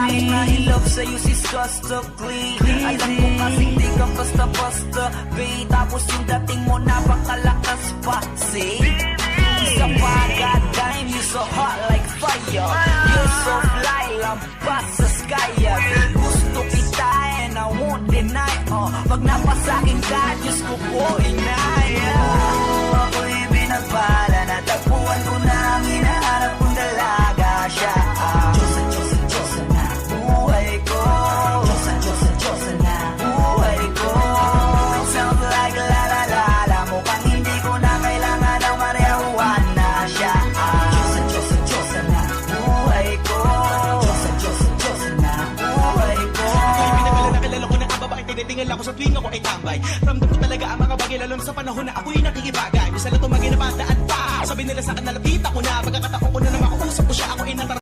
Bakit na in love sa'yo sis customly? Alam ko kasi di ka basta-basta, babe. Tapos yung dating mo napakalakas pa, see? Isa pa, goddamn, you so hot like fire. You're so fly, lampas sa sky. Gusto kita and I won't deny. Pag napasakin ka, Diyos ko po inaya. Ako'y binagpala, natagpuan ko na ang hinahanap kong dalaga siya. Diyosa, Diyosa, Diyosa na buhay ko. Diyosa, Diyosa, Diyosa na buhay ko. Sounds like la la la la, mukhang hindi ko na kailangan ng marijuana siya. Diyosa, Diyosa, Diyosa na buhay ko. Diyosa, Diyosa, Diyosa na buhay ko. Nakilala ko na ang babae, tinitingala ko sa tuwing ako ay tambay. Ramdam ko talaga ang mga bagay, lalo sa panahon na ako'y nakikibagay. Misa lang tumagin na bandaan pa, sabi nila sa akin nalapit ako na. Pagkakataon ko na na makausap ko siya, ako ay